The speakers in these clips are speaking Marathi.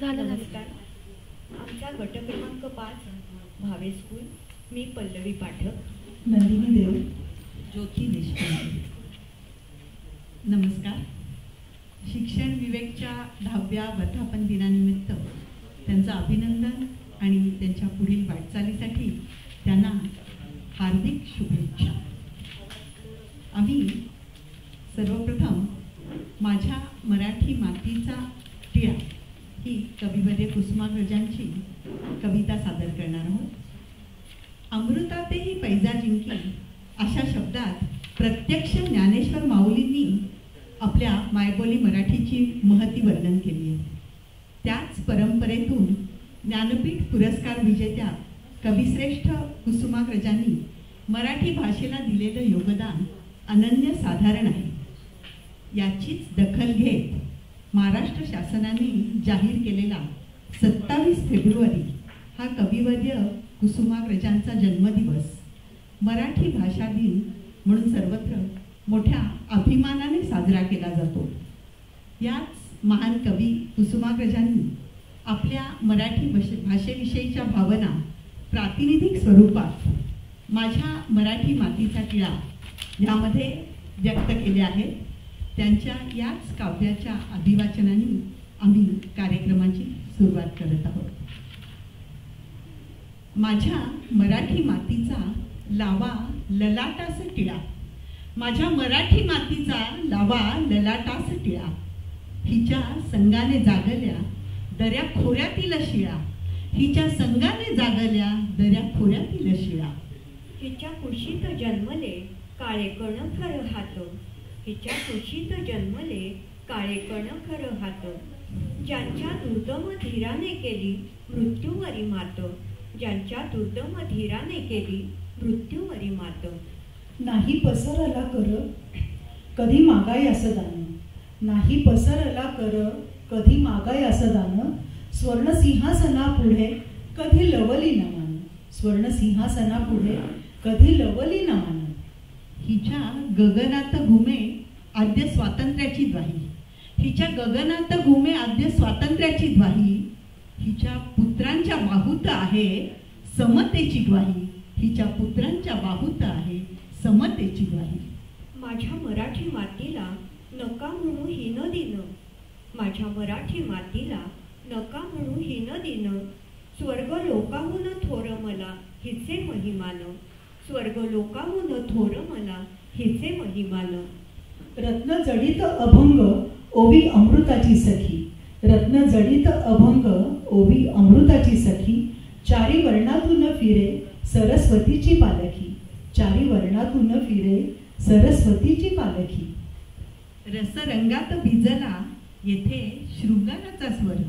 नमस्कार. आमचा गट क्रमांक 5 भावे स्कूल. मी पल्लवी पाठक. नंदिनी देव. ज्योती देशपांडे. नमस्कार. शिक्षण विवेकच्या 10व्या वर्धापन दिनानिमित्त त्यांचं अभिनंदन आणि त्यांच्या पुढील वाटचालीसाठी त्यांना हार्दिक शुभेच्छा. आम्ही सर्वप्रथम माझ्या मराठी मातीचा टिळा ही कविवर्य कुसुमाग्रजांची कविता सादर करणार आहोत. अमृतातेही पैजा जिंकी अशा शब्दात प्रत्यक्ष ज्ञानेश्वर माऊलींनी आपल्या मायबोली मराठीची महती वर्णन केली आहे. त्याच परंपरेतून ज्ञानपीठ पुरस्कार विजेत्या कविश्रेष्ठ कुसुमाग्रजांनी मराठी भाषेला दिलेलं योगदान अनन्यसाधारण आहे. याचीच दखल घेत महाराष्ट्र शासनाने जाहीर केलेला 27 फेब्रुवारी हा कविवर्य कुसुमाग्रजांचा जन्मदिवस मराठी भाषा दिन म्हणून सर्वत्र मोठ्या अभिमानाने साजरा केला जातो. याच महान कवी कुसुमाग्रजांनी आपल्या मराठी भाषेविषयीच्या भावना प्रातिनिधिक स्वरूपात माझ्या मराठी मातीचा टिळा यामध्ये व्यक्त केल्या आहेत. त्यांच्या याच काव्याच्या अभिवाचनाने आम्ही कार्यक्रमाची सुरुवात करत आहोत. माझ्या मराठी मातीचा लावा ललाटास टिळा. माझ्या मराठी मातीचा लावा ललाटास टिळा. हिच्या संगाने जागल्या दऱ्या खोऱ्यातील शिळा. हिच्या संगाने जागल्या दऱ्या खोऱ्यातील शिळा. हिच्या कुशीत जन्मले काळे कण खर हात. हिच्या कुशीत जन्मले काळे कण खर हात. ज्यांच्या दुर्दम धीराने केली मृत्यूवरी मात. ज्यांच्या दुर्दम धीराने केली मृत्यूवरी मात. नाही पसरला कर कधी मागाय असं दान. नाही पसरला कर कधी मागाय असं दान. स्वर्ण सिंहासना पुढे कधी लवली न मान. स्वर्ण सिंहासना पुढे कधी लवली न मान. हिच्या गगनात घुमे आद्य स्वातंत्र्याची द्वाही. हिच्या गगनात घुमे आद्य स्वातंत्र्याची द्वाही. हिच्या पुत्रांच्या बाहुत आहे समतेची ग्वाही. हिच्या पुत्रांच्या बाहुत आहे समतेची ग्वाही. माझ्या मराठी मातीला नका म्हणू हीन दिन. माझ्या मराठी मातीला नका म्हणू हीन दिन. स्वर्ग लोकाहून थोर मला हिचे महिमान. स्वर्ग लोकाहून थोर मला हिचे महिमान. रत्न जडित अभंग ओवी अमृताची सखी. रत्न जडित अभंग ओवी अमृताची सखी. चारी वर्णातून फिरे सरस्वतीची पालखी. चारी वर्णातून फिरे सरस्वतीची पालखी. रसरंगात भिजला येथे शृंगाराचा स्वर.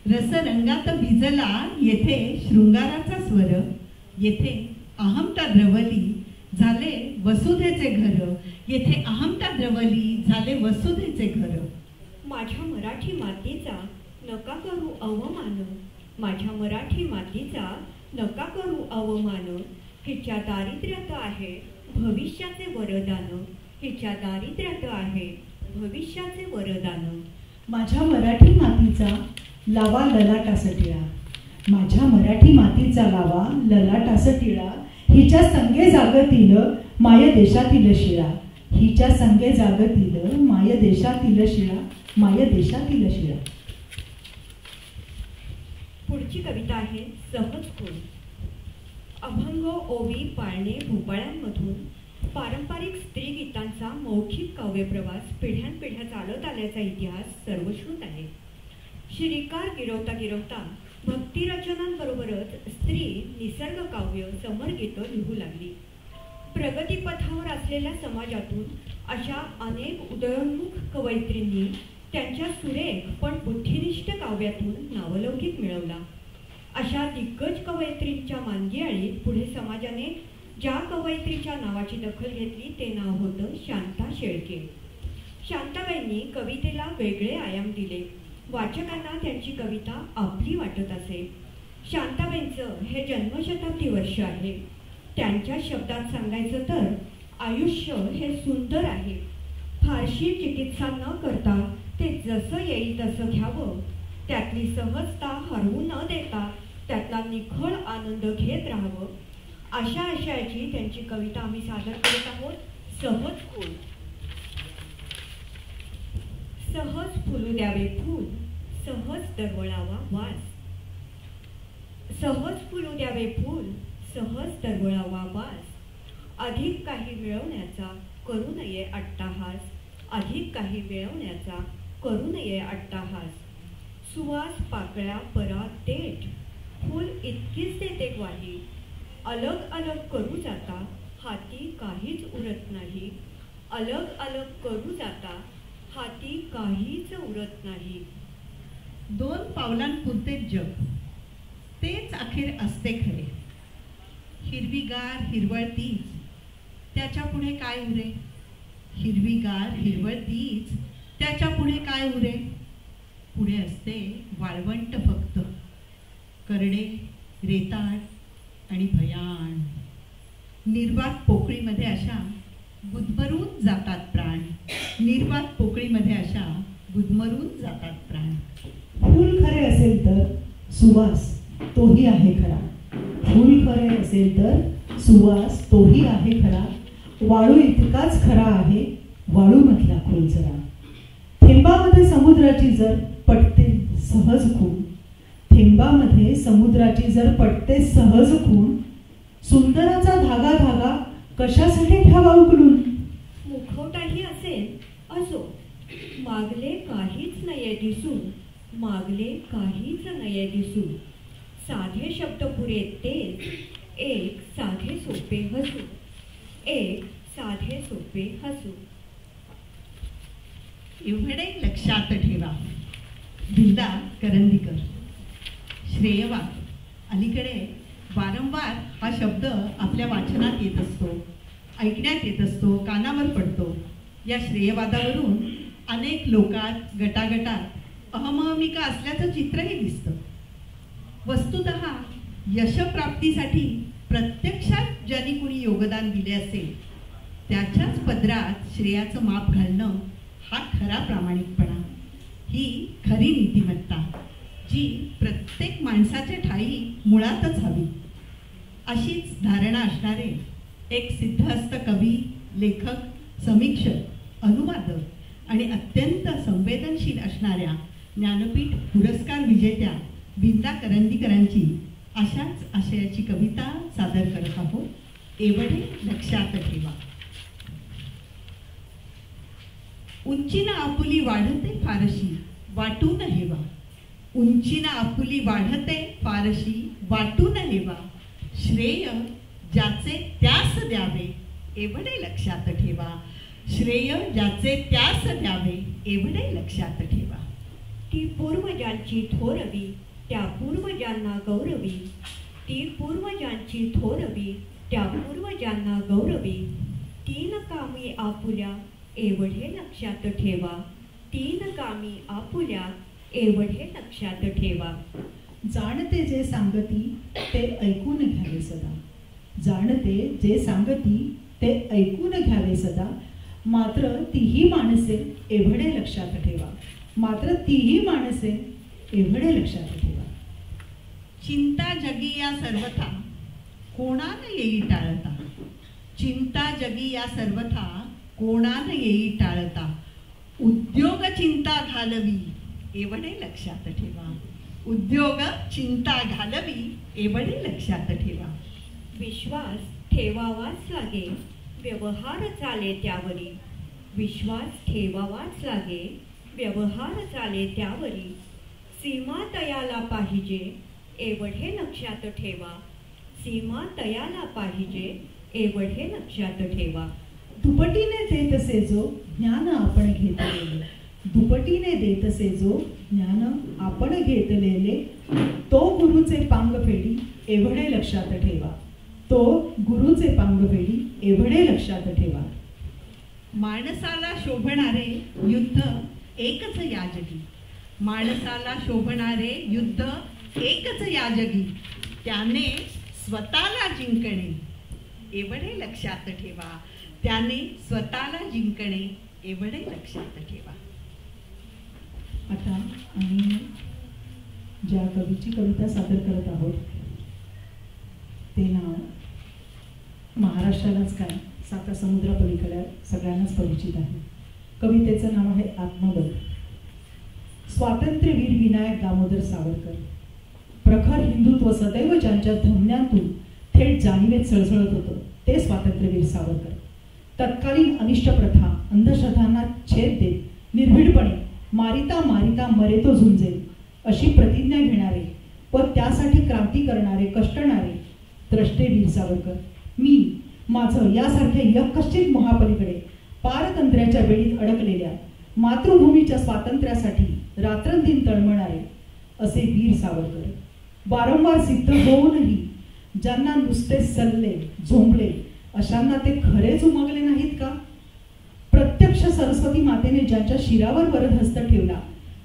रसरंगात भिजला येथे शृंगाराचा स्वर. येथे अहमता द्रवली झाले वसुधेचे घर. येथे अहमता द्रवली झाले वसुधेचे घर. माझ्या मराठी मातीचा नका करू अवमान. माझ्या मराठी मातीचा नका करू अवमान. हिच्या दारिद्र्यात आहे भविष्याचे वरदान. हिच्या दारिद्र्यात आहे भविष्याचे वरदान. माझ्या मराठी मातीचा लावा ललाटास टिळा. माझ्या मराठी मातीचा लावा ललाटास टिळा. हिच्या संगे जागतील माय देशातील शिळा. हिच्या संगे जागतील माय देशातील शिळा. माय देशातील शिळा. पुढची कविता आहे सहज खूण. अभंग ओवी पाळणे भोपाळ्यांमधून पारंपरिक स्त्री गीतांचा मौखिक काव्यप्रवास पिढ्यानपिढ्या चालत आल्याचा इतिहास सर्वश्रुत आहे. श्रीकार गिरवता गिरवता भक्तिरचनांबरोबरच स्त्री निसर्ग काव्य समरगीतं लिहू लागली. प्रगतीपथावर असलेल्या समाजातून अशा अनेक उदयोन्मुख कवयित्रींनी त्यांच्या सुरेख पण बुद्धिनिष्ठ काव्यातून नावलौकिक मिळवला. अशा दिग्गज कवयित्रींच्या मानगीआळीत पुढे समाजाने ज्या कवयित्रीच्या नावाची दखल घेतली ते नाव होतं शांता शेळके. शांताबाईंनी कवितेला वेगळे आयाम दिले. वाचकांना त्यांची कविता आपली वाटत असे. शांताबाईंचं हे जन्मशताब्दी वर्ष आहे. त्यांच्या शब्दात सांगायचं तर आयुष्य हे सुंदर आहे. फारशी चिकित्सा न करता ते जसं येईल तसं घ्यावं त्यातली सहजता हरवू न देता त्यातला निखळ आनंद घेत राहावं, अशा आशयाची त्यांची कविता आम्ही सादर करत आहोत. सहज फूल. सहज फुलू द्यावे फूल, सहज दरवळावा वास. सहज फुलू द्यावे फूल, सहज दरवळावा वास. अधिक काही मिळवण्याचा करू नये अट्टाहास, अधिक काही मिळवण्याचा करू नये अट्टाहास. सुवास पाकळ्या परा देठ, फूल इतकीच देते ग्वाही. अलग अलग करू जाता हाती काहीच उरत नाही, अलग अलग करू जाता हाती काहीच उरत नाही. 2 पावलांपुरते जग, तेच अखेर असते खरे. हिरवीगार हिरवळ तीच, त्याच्या पुढे काय उरे. हिरवीगार हिरवळ तीच, त्याच्या पुढे काय उरे. पुढे असते वाळवंट फक्त, करडे रेताळ आणि भयाण. निर्वात पोकळीमध्ये अशा गुदमरून जातात प्राण, निर्वात पोकळीमध्ये अशा गुदमरून जातात प्राण. फूल खरे असेल तर सुवास तोही आहे खरा, फूल खरे असेल तर सुवास तोही आहे खरा. वाळू इतकाच खरा आहे वाळूमधला खोल जरा. थेंबामध्ये समुद्राची जर पटते सहज खूण, थेंबामध्ये समुद्राची जर पटते सहज खूण. सुंदराचा धागा धागा कशासाठी ठेवा उकलून. मुखवटाही असेल असो, मागले काहीच नये दिसून, मागले काहीच नये दिसून. साधे शब्द पुरे तेच, एक साधे सोपे हसू, एक साधे सोपे हसू. एवढे लक्षात ठेवा. विंदा करंदीकर. श्रेयवाद. अलीकडे वारंवार हा शब्द आपल्या वाचनात येत असतो, ऐकण्यात येत असतो, कानावर पडतो. या श्रेयवादावरून अनेक लोकात गटागटात अहमहमिका असल्याचं चित्रही दिसतं. वस्तुतः यशप्राप्तीसाठी प्रत्यक्षात ज्यांनी कुणी योगदान दिले असेल त्याच्याच पदरात श्रेयाचं माप घालणं हा खरा प्रामाणिकपणा, ही खरी नीतिमत्ता, जी प्रत्येक माणसाच्या ठायी मुळातच हवी. अशीच धारणा असणारे एक सिद्धहस्त कवी, लेखक, समीक्षक, अनुवादक आणि अत्यंत संवेदनशील असणाऱ्या ज्ञानपीठ पुरस्कार विजेत्या विंदा करंदीकरांची अशाच आशयाची कविता सादर करत आहोत. एवढे लक्षात ठेवा. उंचीनं आपुली वाढते फारशी वाटून हेवा, उंचीनं आपुली वाढते फारशी वाटून हेवा. श्रेय ज्याचे त्यास द्यावे एवढे लक्षात ठेवा, श्रेय ज्याचे त्यास द्यावे एवढे लक्षात ठेवा. ती पूर्वजांची थोरवी त्या पूर्वजांना गौरवी, ती पूर्वजांची थोरवी त्या पूर्वजांना गौरवी. तीन कामी आपुल्या एवढे लक्षात ठेवा, तीन कामी आपुल्या एवढे लक्षात ठेवा. जाणते जे सांगती ते ऐकून घ्यावे सदा, जाणते जे सांगती ते ऐकून घ्यावे सदा. मात्र तीही माणसे एवढे लक्षात ठेवा, मात्र तीही माणसे एवढे लक्षात ठेवा. चिंता जगी या सर्वथा कोणान येई टाळता, चिंता जगी या सर्वथा कोणान येई टाळता. उद्योग चिंता घालवी एवढे लक्षात ठेवा, उद्योग चिंता घालवी एवढे लक्षात ठेवा. विश्वास ठेवावाच लागे व्यवहार चाले त्यावरी, विश्वास ठेवावाच लागे व्यवहार चाले त्यावरी. सीमा तयाला पाहिजे एवढे लक्षात ठेवा, सीमा तयाला पाहिजे एवढे लक्षात ठेवा. दुपटीने देतसे जो ज्ञान आपण घेतलेले, दुपटीने देतसे जो ज्ञान आपण घेतलेले. तो गुरुचे पांग फेडी एवढे लक्षात ठेवा, तो गुरुचे पांग फेडी एवढे लक्षात ठेवा. माणसाला शोभणारे युद्ध एकच या जगी, माणसाला शोभणारे युद्ध एकच या जगी. त्याने स्वतःला जिंकणे एवढे लक्षात ठेवा, त्याने स्वतःला जिंकणे एवढे लक्षात ठेवा. आता आम्ही ज्या कवीची कविता सादर करत आहोत ते नाव महाराष्ट्रालाच काय साता समुद्रापलीकडे सगळ्यांनाच परिचित आहे. कवितेचं नाव आहे आत्मबल. स्वातंत्र्यवीर विनायक दामोदर सावरकर, प्रखर हिंदुत्व सदैव ज्यांच्या धमन्यांतून थेट जाणीवेत सळसळत होतं ते स्वातंत्र्यवीर सावरकर. तत्कालीन अनिष्ट प्रथा अंधश्रद्धांना छेद देत निर्भीडपणे मारिता मारिता मरे तो झुंजेल अशी प्रतिज्ञा घेणारे व त्यासाठी क्रांती करणारे कष्टणारे द्रष्टे वीर सावरकर. मी माझं यासारख्या यकश्चित महापलीकडे पारतंत्र्याच्या वेळीत अडकलेल्या मातृभूमीच्या स्वातंत्र्यासाठी रात्रंदिन तळमळणारे असे वीर सावरकर. वारंवार सिद्ध होऊनही ज्यांना नुसते सल्ले झोंबले अशांना ते खरेच उमगले नाहीत का? प्रत्यक्ष सरस्वती मातेने ज्यांच्या शिरावर वरदहस्त ठेवला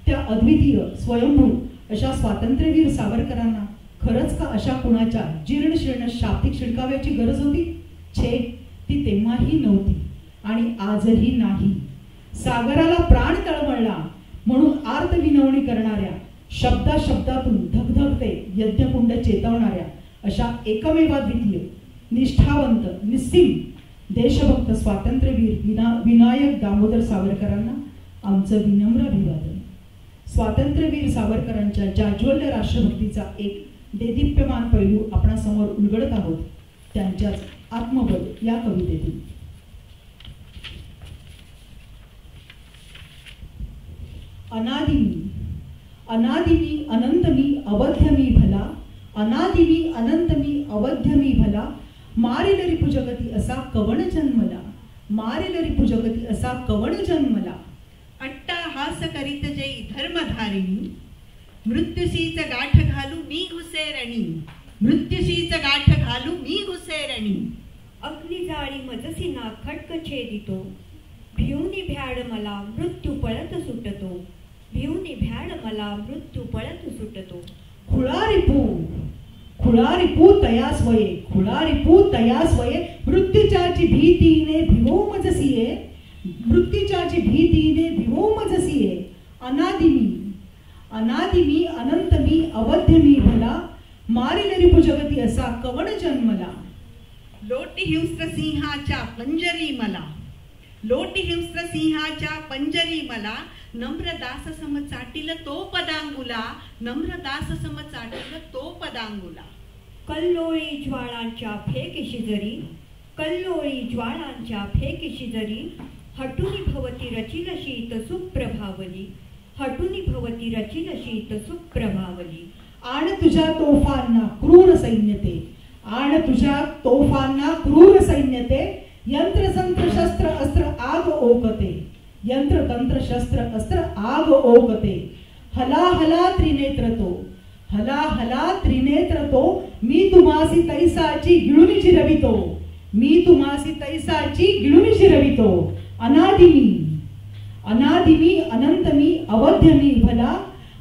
त्या अद्वितीय स्वयंभू अशा स्वातंत्र्यवीर सावरकरांना खरंच का अशा कुणाच्या जीर्ण शीर्ण शाब्दिक शिडकाव्याची गरज होती? छे, ती तेव्हाही नव्हती आणि आजही नाही. सागराला प्राण तळमळला म्हणून आर्त विनवणी करणाऱ्या शब्दातून धगधगते यज्ञकुंड चेतवणाऱ्या अशा एकमेवाद्वितीय निष्ठावंत निस्सीम देशभक्त स्वातंत्र्यवीर विनायक दामोदर सावरकरांना आमचं विनम्र अभिवादन. स्वातंत्र्यवीर सावरकरांच्या जाज्वल्य राष्ट्रभक्तीचा एक देदीप्यमान पैलू आपणासमोर उलगडत आहोत त्यांच्याच आत्मबल या कवितेतून. अनादिमी अनादिमी अनंतमी अवध्यमी भला, अनादिमी अनंतमी अवध्यमी भला, मारेल रिपु जगती असा कवण जन्मला, मारेल रिपु जगती असा कवण जन्मला. अट्टाहास करीत जै धर्मधारिणी, मृत्यूशीच गाठ घालू मी घुसेरणी, मृत्यूशीच गाठ घालू मी घुसेरणी. अग्नी जाळी मजसी ना खटक छेदितो, भिवनी भ्याड मला मृत्यू पळत सुटतो, भिवनी भ्याड मला मृत्यू पळत सुटतो. खुळारिपू तयास वये, खुळारिपू तयास वये, मृत्यूच्याची भीतीने भिवो मजसिये, मृत्यूच्याची भीतीने भिवो मजसिये. अनादिमी अनादिमी अनंतमी अवध्यमी भला, मारिल रिपु जगती असा कवण जन्मला. लोटी हिंस्त्र सिंहाच्या पंजरी मला, लोटी हिंस्त्र सिंहाच्या पंजरी मला, नम्रदास सम चाटील तो पदांगुला, नम्रदास सम चाटील तो पदांगुला. कल्लोळी ज्वाळांच्या फेकीशी जरी, कल्लोळी ज्वाळांच्या फेकीशी जरी, हटुनी भवती रचिल शीत सुप्रभावली, हटुनी भवती रचिल शीत सुप्रभावली. आण तुझ्या तोफांना क्रूर सैन्यते, आण तुझ्या तोफांना क्रूर सैन्यते, यंत्र तंत्र शस्त्र अस्त्र आग ओकते, यंत्र तंत्र शस्त्र अस्त्र आग ओकते. हला हला त्रिनेत्र तो, हला हला त्रिनेत्र तो, मी तुम्हासी तैसाची गिळून जिरवितो, मी तुम्हासी तैसाची गिळून जिरवितो. अनादिमी अनादिमी अनंतमी अवध्यमी भला,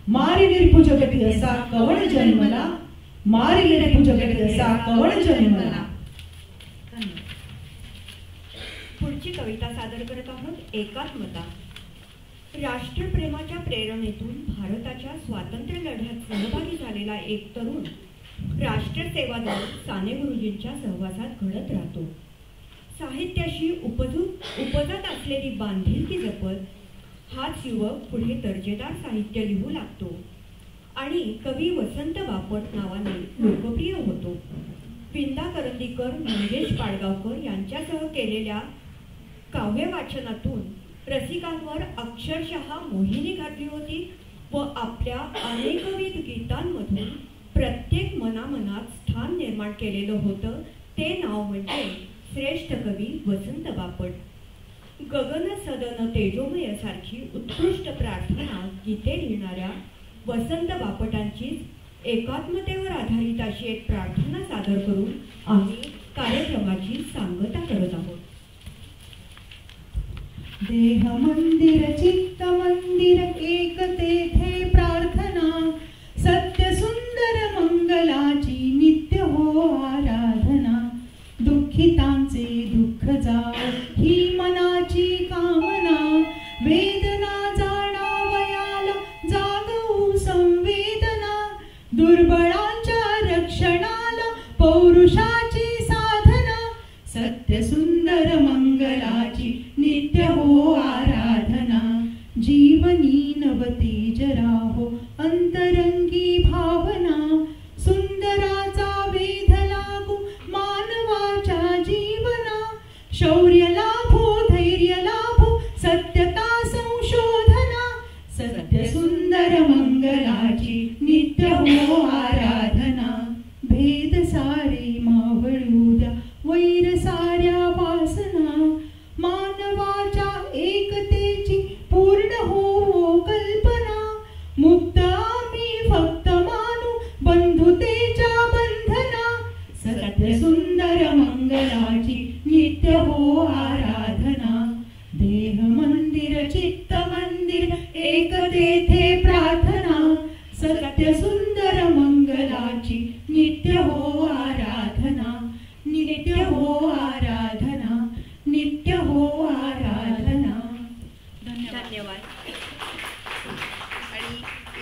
मारिल रिपु जगती असा कवण जन्मला, मारिल रिपु जगती असा कवण जन्मला. पुढची कविता सादर करत आहोत एकात्मता. राष्ट्रप्रेमाच्या प्रेरणेतून भारताच्या स्वातंत्र्य लढ्यात सहभागी झालेला एक तरुण राष्ट्रसेवादल साने गुरुजींच्या सहवासात घडत राहतो. साहित्याशी उपजत असलेली बांधिलकी जपत हाच युवक पुढे दर्जेदार साहित्य लिहू लागतो आणि कवी वसंत बापट नावाने लोकप्रिय होतो. विंदा करंदीकर, मंगेश पाडगावकर यांच्यासह केलेल्या काव्य वाचनातून रसिकांवर अक्षरशः मोहिनी घातली होती व आपल्या अनेकविध गीतांमधून प्रत्येक मनामनात स्थान निर्माण केलेलं होतं ते नाव म्हणजे श्रेष्ठ कवी वसंत बापट. गगन सदन तेजोमय सारखी उत्कृष्ट प्रार्थना गीते लिहिणाऱ्या वसंत बापटांची एकात्मतेवर आधारित अशी एक प्रार्थना सादर करून आम्ही कार्यक्रमाची सांगता करत आहोत. देह मंदिर चित्त मंदिर एक तेथे प्रार्थना, सत्य सुंदर मंगलाची नित्य हो आराधना. दुःखितांचे दुःख जाओ ही मनाची कामना, वेदना जाणावयाला जागवू संवेदना,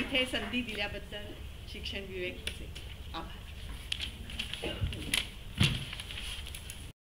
इथे संधी दिल्याबद्दल शिक्षण विवेकचे